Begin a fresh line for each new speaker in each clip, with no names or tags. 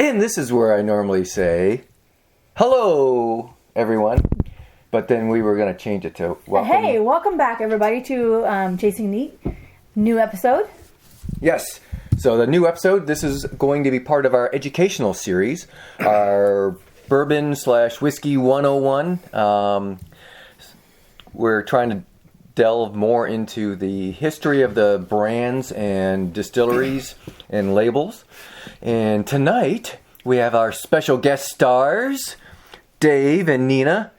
And this is where I normally say, hello, everyone. But then we were going to change it to welcome.
Hey, welcome back, everybody, to Chasing Neat. New episode.
Yes. So the new episode, this is going to be part of our educational series, our Bourbon/Whiskey 101. We're trying to delve more into the history of the brands and distilleries and labels. And tonight, we have our special guest stars, Dave and Nina.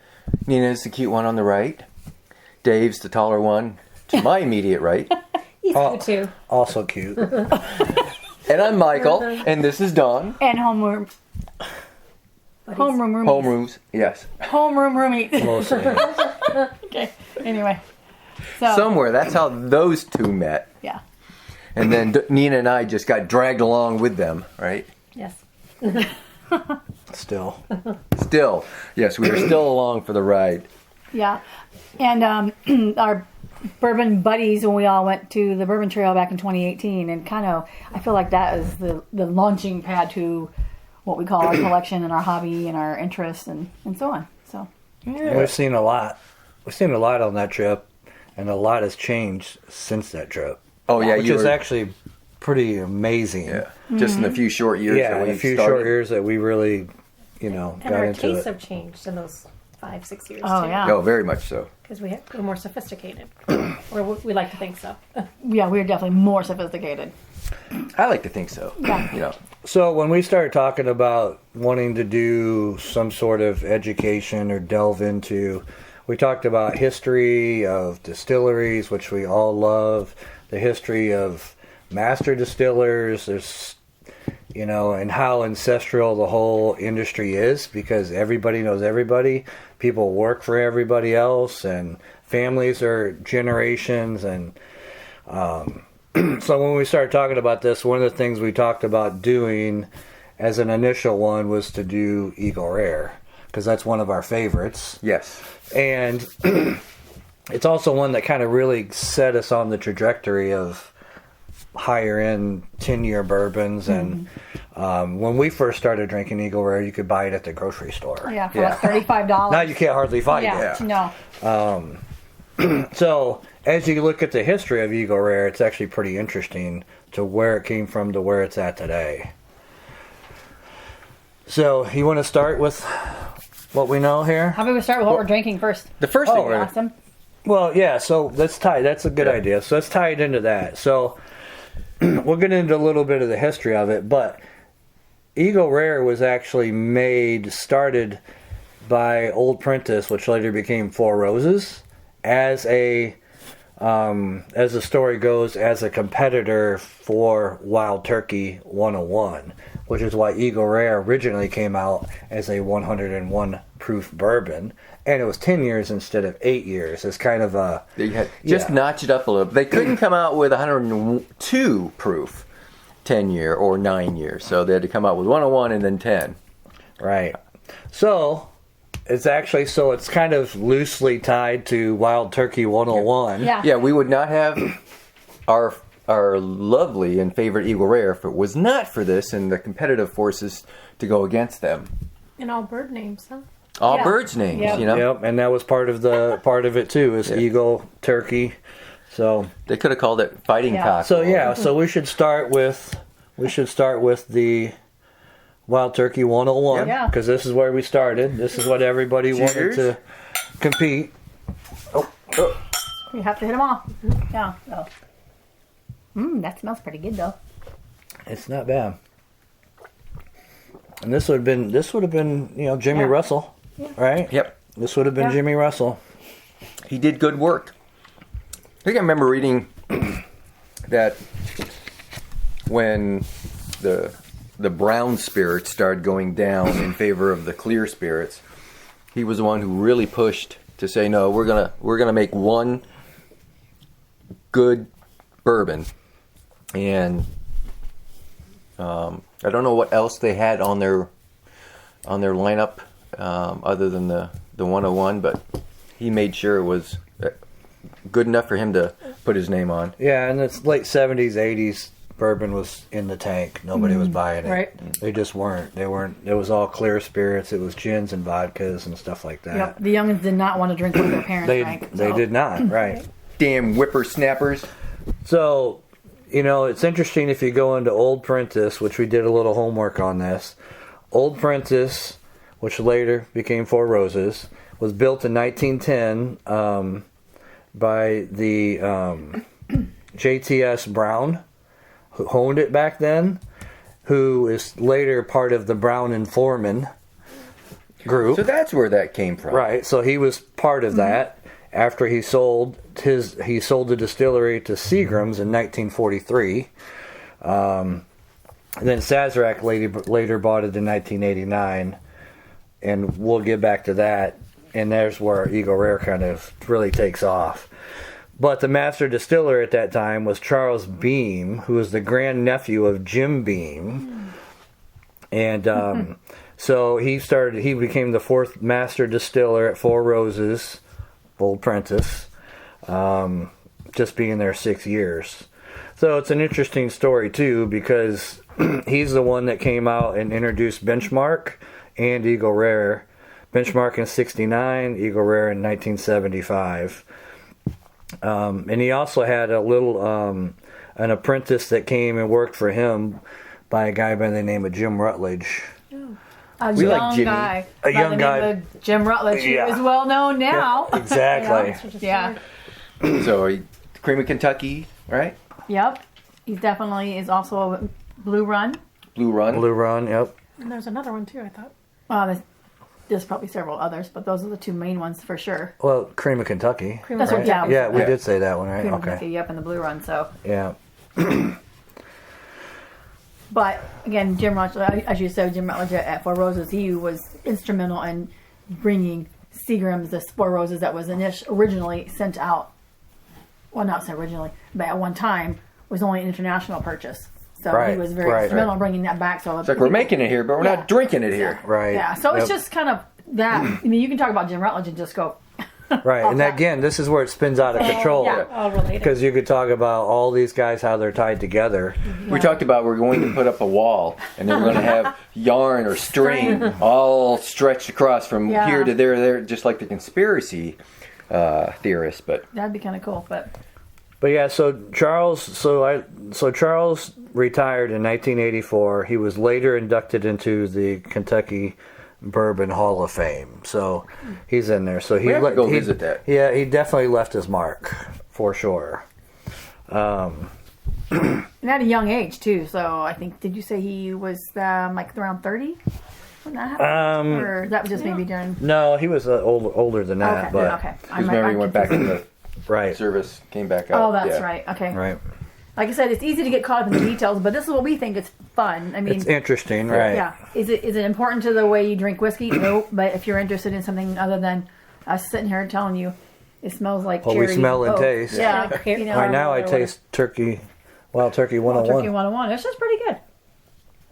Nina's the cute one on the right. Dave's the taller one to my immediate right.
He's cute too.
Also cute.
And I'm Michael, and this is Dawn.
And homeroom roomies.
Homerooms, yes.
Homeroom roomies.
Mostly.
Okay, anyway. So,
Somewhere, that's how those two met.
yeah.
And then Nina and I just got dragged along with them, right?
Yes.
Still.
Still, yes, we are still along for the ride.
Yeah. And our bourbon buddies, when we all went to the Bourbon Trail back in 2018, and kind of, I feel like that is the launching pad to what we call our collection and our hobby and our interest and so on. So,
Yeah.
We've seen a lot. We've seen a lot on that trip, and a lot has changed since that trip.
Oh, yeah,
Which is actually pretty amazing.
Yeah, just in the few short years
Yeah,
that
in
we
a few
started.
short years that we really,
And
got
our
into
tastes
it.
have changed in those 5-6 years
Oh,
too.
yeah.
Oh, very much so.
Because we're more sophisticated. Or we like to think so.
yeah, we're definitely more sophisticated.
I like to think so.
Yeah.
You know,
So when we started talking about wanting to do some sort of education or delve into, we talked about history of distilleries, which we all love, the history of master distillers, there's, and how ancestral the whole industry is, because everybody knows everybody, people work for everybody else, and families are generations, and so when we started talking about this, one of the things we talked about doing as an initial one was to do Eagle Rare, because that's one of our favorites.
yes.
And it's also one that kind of really set us on the trajectory of higher end 10-year bourbons. And when we first started drinking Eagle Rare, you could buy it at the grocery store.
Yeah, for
Yeah.
like $35.
Now you can't hardly find
Yeah,
it.
no.
So as you look at the history of Eagle Rare, it's actually pretty interesting to where it came from to where it's at today. So you want to start with what we know here?
How about we start with what we're drinking first?
The first thing we're
Awesome.
Well, yeah, so let's tie. That's a good idea. So let's tie it into that. So we'll get into a little bit of the history of it, but Eagle Rare was actually started by Old Prentice, which later became Four Roses, as the story goes, as a competitor for Wild Turkey 101, which is why Eagle Rare originally came out as a 101 proof bourbon, and it was 10 years instead of 8 years. It's kind of a...
They had just notch it up a little. They couldn't come out with 102 proof 10 year or 9 years, so they had to come out with 101 and then 10.
Right. So it's kind of loosely tied to Wild Turkey 101.
Yeah.
Yeah, we would not have our lovely and favorite Eagle Rare if it was not for this and the competitive forces to go against them.
And all bird names, huh?
All
Yeah.
birds' names,
Yep.
you know.
Yep, and that was part of it too, is Eagle, Turkey. So
They could have called it fighting
Yeah.
cock.
so we should start with the Wild Turkey 101,
Yeah.
because this is where we started. This is what everybody wanted
Cheers.
to compete.
You have to hit them all. Yeah. Oh. That smells pretty good though.
It's not bad. And this would have been Jimmy
Yeah.
Russell, right?
Yep.
This would have been
Yeah.
Jimmy Russell.
He did good work. I think I remember reading that when the brown spirits started going down in favor of the clear spirits, he was the one who really pushed to say, no, we're gonna make one good bourbon. And I don't know what else they had on their lineup other than the 101, but he made sure it was good enough for him to put his name on.
Yeah, in the late 70s, 80s, bourbon was in the tank. Nobody was buying it.
Right.
They just weren't. They weren't. It was all clear spirits. It was gins and vodkas and stuff like that.
Yep. The youngins did not want to drink what their parents
They
drank.
they
so.
did not. Right.
Damn whippersnappers.
So, it's interesting if you go into Old Prentice, which we did a little homework on this. Old Prentice, which later became Four Roses, was built in 1910 by the JTS Brown, who owned it back then, who is later part of the Brown and Foreman group.
So that's where that came from.
Right. So he was part of that. After he sold the distillery to Seagram's in 1943. And then Sazerac later bought it in 1989, and we'll get back to that. And there's where Eagle Rare kind of really takes off. But the master distiller at that time was Charles Beam, who was the grandnephew of Jim Beam. And so he became the fourth master distiller at Four Roses, Old Prentice, just being there 6 years. So it's an interesting story, too, because he's the one that came out and introduced Benchmark and Eagle Rare. Benchmark in 1969, Eagle Rare in 1975. And he also had an apprentice that came and worked for him by a guy by the name of Jim Rutledge.
A
We
young
like Jimmy.
guy.
A young
by the
guy.
name of Jim Rutledge,
Yeah.
who is well known now.
Exactly.
Yeah.
So Cream of Kentucky, right?
Yep. He definitely is also a Blue Run.
Blue Run.
Blue Run, yep.
And there's another one too, I thought.
There's probably several others, but those are the two main ones for sure.
Well, Cream of Kentucky.
Cream
That's
of
what, yeah.
Kentucky.
Yeah, we
Yeah.
did say that one, right?
Cream of
Okay.
Kentucky, yep, and the Blue Run. So,
Yeah.
but again, Jim Rutledge, as you said, Jim Rutledge at Four Roses, he was instrumental in bringing Seagram's the Four Roses that was originally sent out. Well, not so originally, but at one time was only an international purchase. So he
Right,
was very
right,
instrumental in bringing that back. So
It's like we're making it here, but we're
Yeah.
not drinking it here.
Right.
Yeah, so it's
Yep.
just kind of that. I mean, you can talk about Jim Rutledge and just go,
Right. And
that.
again, this is where it spins out of control.
yeah.
All related.
Because you could talk about all these guys, how they're tied together.
We talked about we're going to put up a wall, and then we're going to have yarn or string all stretched across from
Yeah.
here to there, just like the conspiracy theorists. But
that'd be kind of cool. But
But so Charles retired in 1984. He was later inducted into the Kentucky Bourbon Hall of Fame. So he's in there. So
We have to go visit that.
Yeah, he definitely left his mark for sure.
and at a young age too. So I think, did you say he was like around 30 when that happened, or that was just maybe during?
No, he was older than that.
Okay,
But
okay.
because remember he went back to the
right,
service, came back out.
Oh, that's
yeah.
right. Okay.
right.
Like I said, it's easy to get caught up in the details, but this is what we think is fun. I mean,
It's interesting, right?
yeah. Is it important to the way you drink whiskey? No. But if you're interested in something other than us sitting here telling you, it smells like
What we
cherry.
smell and
Oh,
taste.
Yeah.
Yeah.
You know,
Right now, I
or whatever.
taste Wild Turkey 101.
Turkey 101. It's just pretty good.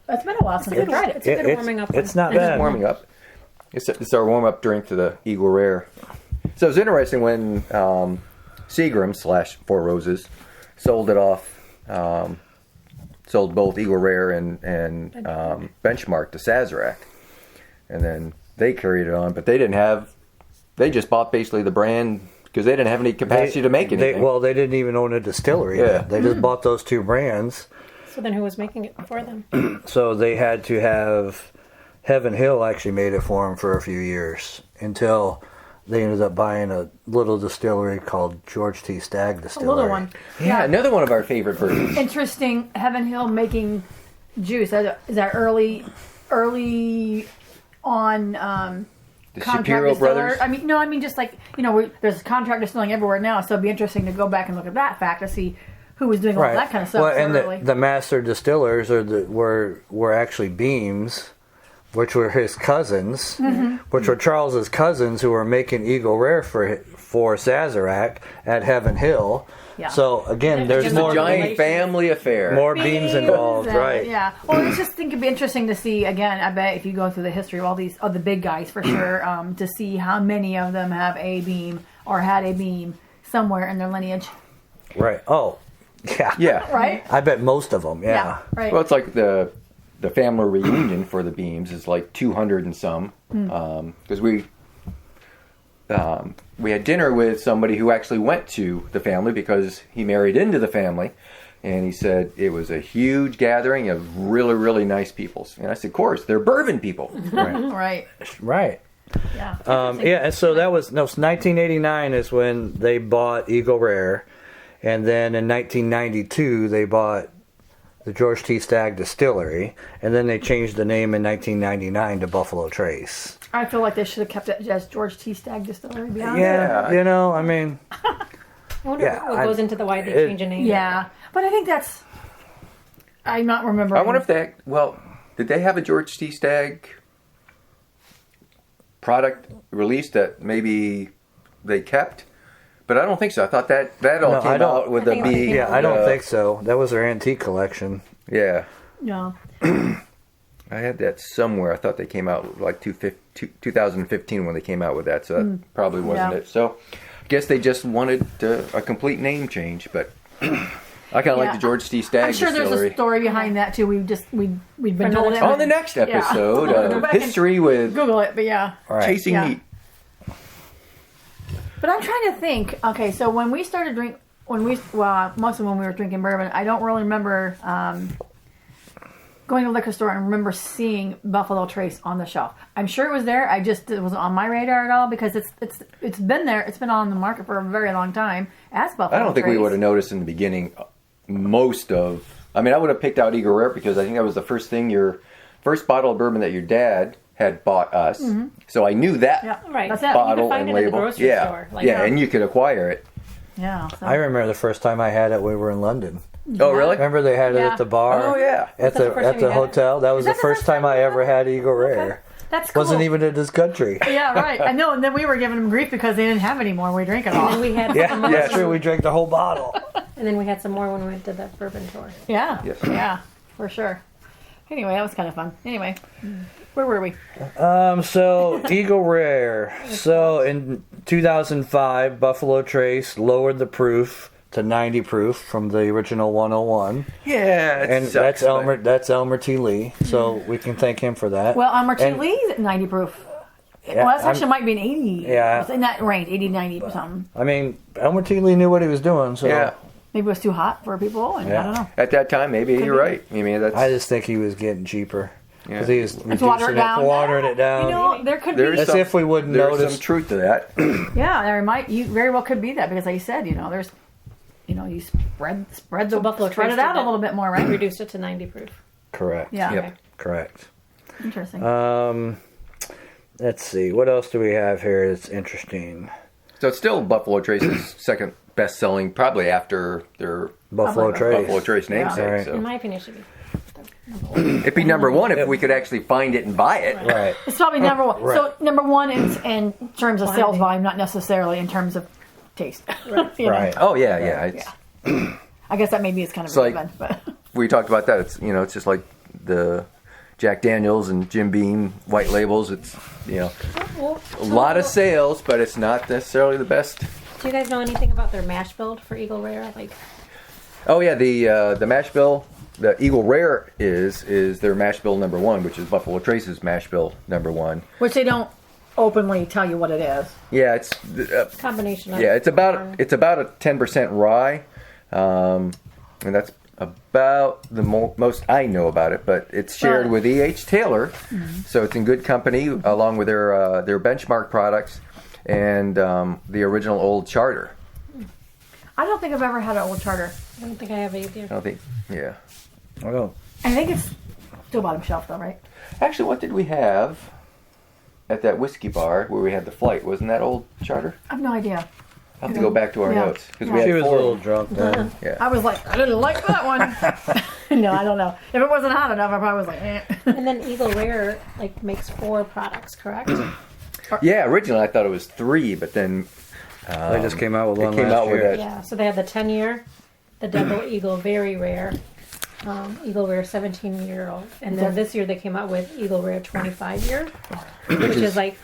It's been a while since I tried it.
It's a good warming up.
It's not
It's
bad.
warming up. It's our warm up drink to the Eagle Rare. So it's interesting when Seagram / Four Roses sold it off. Sold both Eagle Rare and Benchmark to Sazerac, and then they carried it on. But they didn't have. They just bought basically the brand because they didn't have any capacity to make anything.
They didn't even own a distillery.
Yeah.
Yet. They just bought those two brands.
So then who was making it before them?
So they had to have Heaven Hill actually made it for them for a few years until they ended up buying a little distillery called George T. Stagg
A
Distillery.
little one.
yeah, another one of our favorite versions.
Interesting. Heaven Hill making juice. Is that early on?
The
Contract
Shapiro
distiller.
brothers.
I mean, just like there's contract distilling everywhere now, so it'd be interesting to go back and look at that fact to see who was doing all
Right.
that kind of stuff.
Well,
so
and
early.
the master distillers were actually Beams, which were his cousins, which were Charles's cousins who were making Eagle Rare for Sazerac at Heaven Hill.
Yeah.
So again, there's
It's
more
a giant
relations.
family affair.
more Beams involved,
Exactly,
right?
Yeah. Well, I just think it'd be interesting to see again. I bet if you go through the history of all these of the big guys for sure, to see how many of them have a beam or had a beam somewhere in their lineage.
Right. Oh, Yeah.
Yeah.
right?
I bet most of them. Yeah.
right.
Well, it's like the family reunion for the Beams is like 200 and some. Because we had dinner with somebody who actually went to the family because he married into the family. And he said it was a huge gathering of really, really nice people. And I said, of course, they're bourbon people.
Right.
Right.
Yeah.
Yeah, and so that was 1989 is when they bought Eagle Rare, and then in 1992 they bought the George T. Stagg Distillery, and then they changed the name in 1999 to Buffalo Trace.
I feel like they should have kept it as George T. Stagg Distillery. To be honest.
Yeah, you know, I mean,
I wonder
Yeah,
what goes into the why they change a name.
Yeah, but I think that's. I'm not remembering.
I wonder if did they have a George T. Stagg product released that maybe they kept? But I don't think so. I thought that all
No, I
came
don't-
out with
I
the
think it
B.
came
yeah,
out
I don't think so. That was their antique collection.
Yeah.
No.
I had that somewhere. I thought they came out like 2015 when they came out with that, so that probably wasn't
Yeah.
it. So I guess they just wanted a complete name change, but I kind of like
Yeah.
the George T. Stagg
I'm sure there's
Distillery.
a story behind that too. We've been
For
told
another
it.
time.
On the next episode
Go
of
back and
History with
Google it, but yeah.
Right.
Chasing
Yeah.
Meat.
But I'm trying to think. Okay, so when we started mostly when we were drinking bourbon, I don't really remember going to the liquor store and remember seeing Buffalo Trace on the shelf. I'm sure it was there. It wasn't on my radar at all because it's been there. It's been on the market for a very long time as Buffalo Trace.
I don't think we would have noticed in the beginning I would have picked out Eagle Rare because I think that was the first bottle of bourbon that your dad had bought us. So I knew that
Yeah,
Right.
That's it.
You
bottle
could find
and
it at the
label.
grocery
yeah.
store.
And you could acquire it.
Yeah. So.
I remember the first time I had it, we were in London.
Oh, really?
Remember they had it
Yeah.
at the bar?
Oh, yeah.
At
that the
the
first time you had it?
hotel. That was
that
the
the
first
first
time
time
I
you
ever
had
had Eagle Rare.
That's cool.
Wasn't even in this country.
Yeah, right. I know. And then we were giving them grief because they didn't have any more. We drank it all.
And we had
Yeah, yeah, true. We drank the whole bottle.
and then we had some more when we went to the bourbon tour.
Yeah.
Yes.
Yeah, for sure. Anyway, that was kind of fun. Anyway, where were we?
So Eagle Rare. So in 2005, Buffalo Trace lowered the proof to 90 proof from the original 101,
Yeah.
and that's Elmer. That's Elmer T. Lee. So we can thank him for that.
Well, Elmer T.
And-
Lee's at 90 proof.
Yeah,
Well, that's
I'm-
actually might be an 80.
Yeah.
It's in that range, 80, 90 or something.
I mean, Elmer T. Lee knew what he was doing. So
Yeah.
Maybe it was too hot for people, and
Yeah.
I don't know.
At that time, maybe you're
be.
right. I mean, that's.
I just think he was getting cheaper because
Yeah.
he was
Let's water
reducing
it down.
watering it down.
You know, there could
There's
be.
As if we wouldn't
there's
notice.
some truth to that.
Yeah, there might. You very well could be that because, like you said, there's, you spread the
Buffalo
spread
Trace
it out
did
a little bit more, right?
Reduced it to 90 proof.
Correct.
Yeah.
Yep.
Correct.
Interesting.
Let's see. What else do we have here that's interesting?
So it's still Buffalo Trace's second best-selling, probably after their
Buffalo Trace.
Buffalo Trace namesake.
Yeah. Right.
So
In my opinion, it should be.
it'd be number one if we could actually find it and buy it.
Right.
It's probably number one.
Right.
So number one in terms of sales
Quantity.
volume, not necessarily in terms of taste.
Right.
You know?
Right.
Oh yeah, yeah. It's,
I guess that maybe is kind of
like-
relevant, but
we talked about that. It's just like the Jack Daniels and Jim Beam white labels. It's a lot of sales, but it's not necessarily the best.
Do you guys know anything about their mash build for Eagle Rare? Like,
Oh yeah, the mash bill, the Eagle Rare is their mash bill number one, which is Buffalo Trace's mash bill number one.
which they don't openly tell you what it is.
Yeah, it's
combination of.
it's about a 10% rye, and that's about the most I know about it. But it's shared
Right.
with E.H. Taylor, so it's in good company along with their benchmark products and the original Old Charter.
I don't think I've ever had an Old Charter.
I don't think I have
I
either.
don't think, yeah.
Oh,
I think it's still bottom shelf though, right?
Actually, what did we have at that whiskey bar where we had the flight? Wasn't that Old Charter?
I have no idea.
I'll have to go back to our
Yeah.
notes because
Yeah.
we had
she was a
four.
little drunk then.
Yeah.
I was like, I didn't like that one. No, I don't know. If it wasn't hot enough, I probably was like, eh.
And then Eagle Rare makes 4 products, correct?
Yeah, originally I thought it was 3, but then
They just came out with
it
one
came
last
out with
year.
that.
Yeah. So they have the 10-year, the Double Eagle Very Rare, Eagle Rare 17-year-old, and then this year they came out with Eagle Rare 25-year, which is like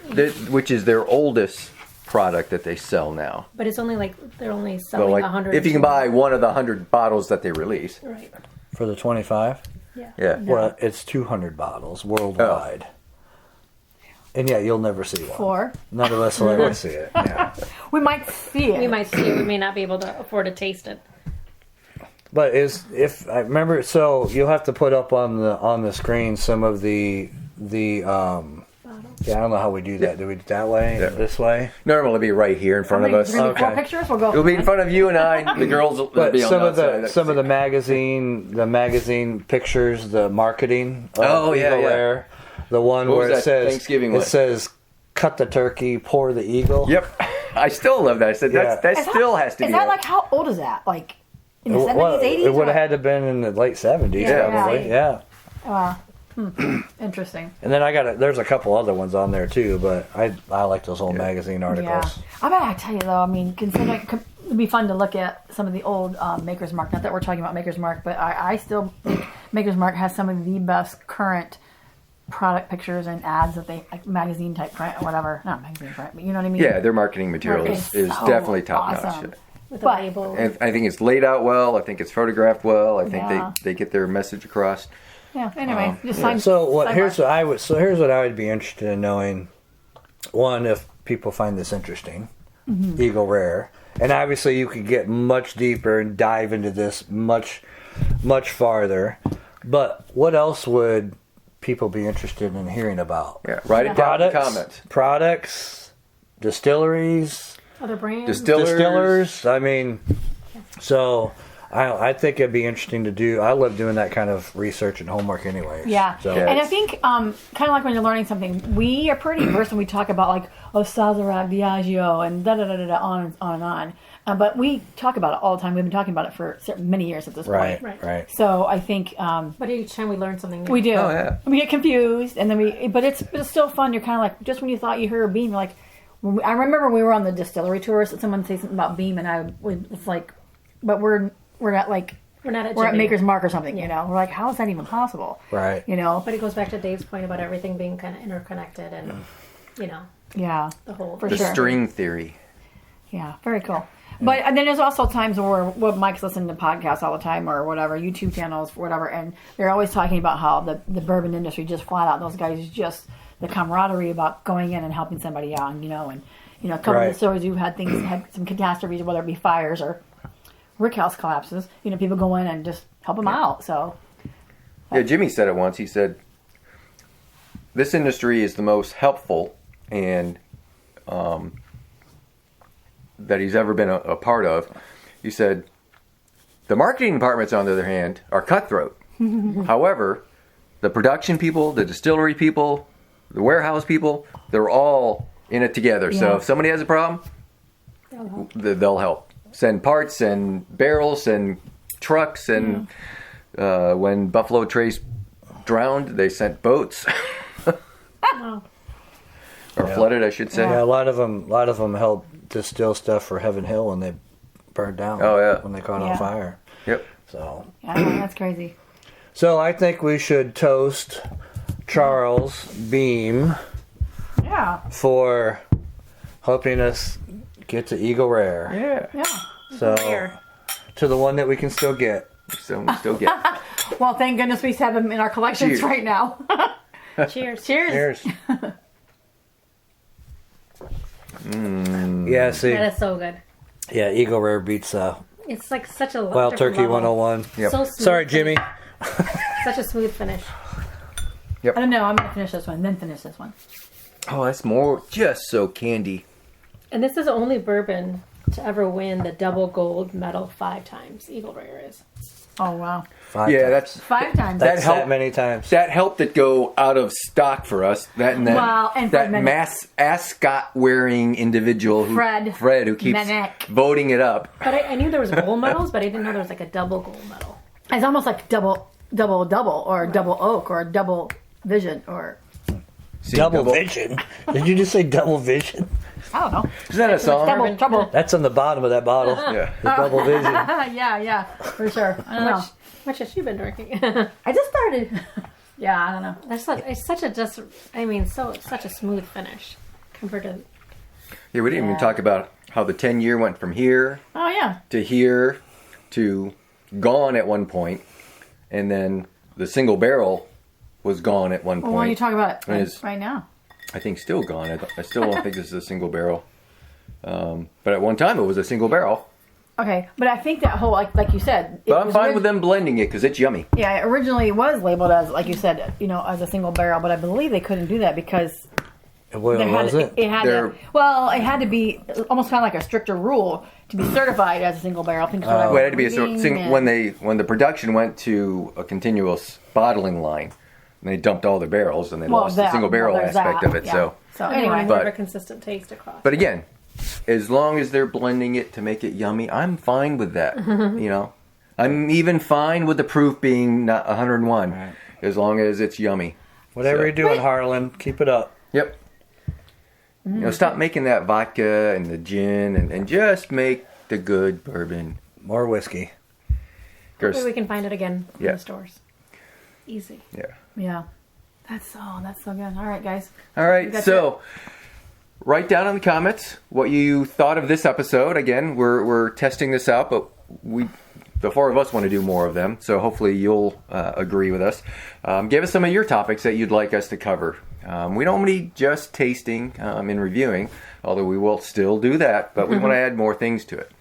Which is their oldest product that they sell now.
But it's only like they're only
So
selling
like
100.
if you can buy one of the 100 bottles that they release.
Right.
For the 25?
Yeah.
Yeah.
Well, it's 200 bottles worldwide. And yeah, you'll never see one.
4.
None of us will ever see it. Yeah.
We might see it.
We might see it. We may not be able to afford to taste it.
But if I remember, so you'll have to put up on the screen some of the yeah, I don't know how we do that. Do we do it that way?
Yeah.
This way?
Normally it'll be right here in front of us.
Four
Okay.
pictures. We'll go.
It'll be in front of you and I. The girls will
But
be on
some
the
of the
outside.
some of the magazine pictures, the marketing. Of
Oh, yeah,
Eagle
yeah.
Rare, the one
What
where
was
it
that
says
Thanksgiving
it
one?
says cut the turkey, pour the eagle.
Yep. I still love that. I said
Yeah.
that still has to
Is
be.
that
up.
like how old is that? Like in the 70s,
Well,
80s?
it would have had to have been in the late 70s,
Yeah.
probably. Yeah.
Wow. Interesting.
And then there's a couple other ones on there too, but I like those old magazine articles.
Yeah. I gotta tell you though. I mean, considering it'd be fun to look at some of the old Maker's Mark. Not that we're talking about Maker's Mark, but I still think Maker's Mark has some of the best current product pictures and ads that they like magazine type print or whatever. Not magazine print, but you know what I mean.
Yeah, their marketing material
It's
is
so
definitely top notch.
awesome.
With
But-
a label.
And I think it's laid out well. I think it's photographed well. I think
Yeah.
they get their message across.
Yeah. Anyway, just
yeah.
sign.
So here's
sidebar.
what I would be interested in knowing. One, if people find this interesting, Eagle Rare, and obviously you could get much deeper and dive into this much farther. But what else would people be interested in hearing about?
Yeah, write it down in the
Products,
comments.
products, distilleries,
Other brands.
distillers. I mean, so I think it'd be interesting to do. I love doing that kind of research and homework anyway.
Yeah.
So,
Yeah.
And I think, kind of like when you're learning something, we are pretty versed when we talk about like Sazerac, Diageo, and da-da-da-da-da, on and on. But we talk about it all the time. We've been talking about it for many years at this
right,
point.
right.
So I think
But each time we learn something new.
we do.
Oh, yeah.
We get confused, and then but it's still fun. You're kind of like, just when you thought you heard Beam, you're like, I remember when we were on the distillery tours, someone say something about Beam, and I was like, but we're not like,
We're not at
we're at
Jimmy.
Maker's Mark or something, you know? We're like, how is that even possible?
Right.
You know?
But it goes back to Dave's point about everything being kind of interconnected and, you know,
Yeah.
the whole.
For
The
sure.
string theory.
Yeah, very cool. But and then there's also times where Mike's listening to podcasts all the time or whatever, YouTube channels, whatever, and they're always talking about how the bourbon industry just flat out, those guys just, the camaraderie about going in and helping somebody out, and a couple of the stories you've had some catastrophes, whether it be fires or rickhouse collapses, people go in and just help them out. So
Yeah, Jimmy said it once. He said, this industry is the most helpful and that he's ever been a part of. He said, the marketing departments, on the other hand, are cutthroat. However, the production people, the distillery people, the warehouse people, they're all in it together. So
Yeah.
if somebody has a problem, they'll help. Send parts and barrels and trucks. And when Buffalo Trace drowned, they sent boats.
Wow.
Or flooded, I should say.
Yeah, a lot of them helped distill stuff for Heaven Hill when they burned down.
Oh, yeah.
When they caught
Yeah.
on fire.
Yep.
So
that's crazy.
I think we should toast Charles Beam
Yeah.
for helping us get to Eagle Rare.
Yeah.
Yeah.
So
Rare.
to the one that we can still get.
So we still get.
Well, thank goodness we have them in our collections
Cheers.
right now.
Cheers.
Cheers.
Cheers. Yeah, see.
That is so good.
Yeah, Eagle Rare beats
It's like such a
Wild
different
Turkey
level.
101.
Yep.
So smooth
Sorry,
finish.
Jimmy.
Such a smooth finish.
I don't know. I'm going to finish this one, then finish this one.
Oh, that's more just so candy.
And this is the only bourbon to ever win the double gold medal 5 times. Eagle Rare is.
Oh, wow.
5
Yeah,
times.
that's
5 times.
That
That's
helped-
that many times.
that helped it go out of stock for us. That and that
Well, and
that
Fred
mass ascot wearing individual who
Fred
who keeps
Mennick.
voting it up.
But I knew there was gold medals, but I didn't know there was like a double gold medal.
It's almost like double, or double oak, or double vision, or
See,
Double Vision. Did you just say Double Vision?
I don't know.
Isn't that a song?
Double trouble.
That's on the bottom of that bottle.
Yeah.
The Double Vision.
Yeah, for sure. I don't know.
Much has she been drinking?
I just started. Yeah, I don't know.
It's such a such a smooth finish compared to
Yeah, we didn't even talk about how the 10-year went from here
Oh yeah.
to here to gone at one point, and then the single barrel was gone at one
Well,
point.
why don't you talk about
And
it
it's-
right now?
I think still gone. I still don't think this is a single barrel. But at one time it was a single barrel.
Okay, but I think that whole like you said.
But I'm fine with them blending it because it's yummy.
Yeah, it originally was labeled as, like you said, as a single barrel, but I believe they couldn't do that because
Well,
there had
was it?
it had
They're-
to. Well, it had to be almost kind of like a stricter rule to be certified as a single barrel. I think that's what I
Well, it had
was
to be
reading, and-
when the production went to a continuous bottling line, and they dumped all the barrels, and they
Well,
lost the single barrel
there's
aspect
that,
of it.
yeah.
So,
So
And they
anyway,
wanted more of
But-
a consistent taste across.
but again, as long as they're blending it to make it yummy, I'm fine with that. I'm even fine with the proof being not 101,
Right.
as long as it's yummy.
Whatever
So-
you're doing, Harlan, keep it up.
Yep. Stop making that vodka and the gin, and just make the good bourbon.
More whiskey.
Of course,
Hopefully we can find it again in
Yeah.
the stores. Easy.
yeah.
yeah, that's so good. All right, guys.
All right,
That's
so write down in the comments what you thought of this episode. Again, we're testing this out, but the four of us want to do more of them, so hopefully you'll agree with us. Give us some of your topics that you'd like us to cover. We don't need just tasting and reviewing, although we will still do that, but we want to add more things to it.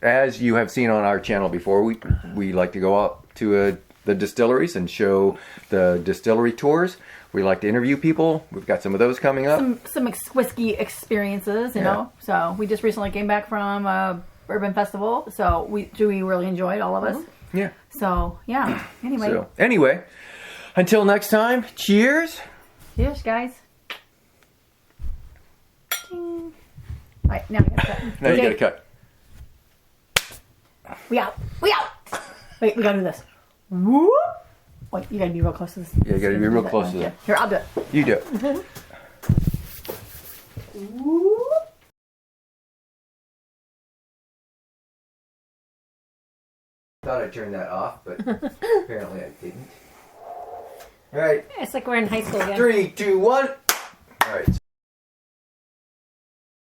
As you have seen on our channel before, we like to go out to the distilleries and show the distillery tours. We like to interview people. We've got some of those coming up.
Some whiskey experiences, you know. So we just recently came back from a bourbon festival, so we really enjoyed, all of us.
Yeah.
So yeah. Anyway,
So anyway, until next time, cheers.
cheers, guys. Ding. All right, now you gotta cut.
Now you
Okay,
gotta cut.
We out. We out. Wait, we gotta do this. Whoop. Wait, you gotta be real close to this.
Yeah, you gotta be real close to that.
Here, I'll do it.
You do it. Thought I turned that off, but apparently I didn't. All right,
It's like we're in high school again.
3, 2, 1. All right.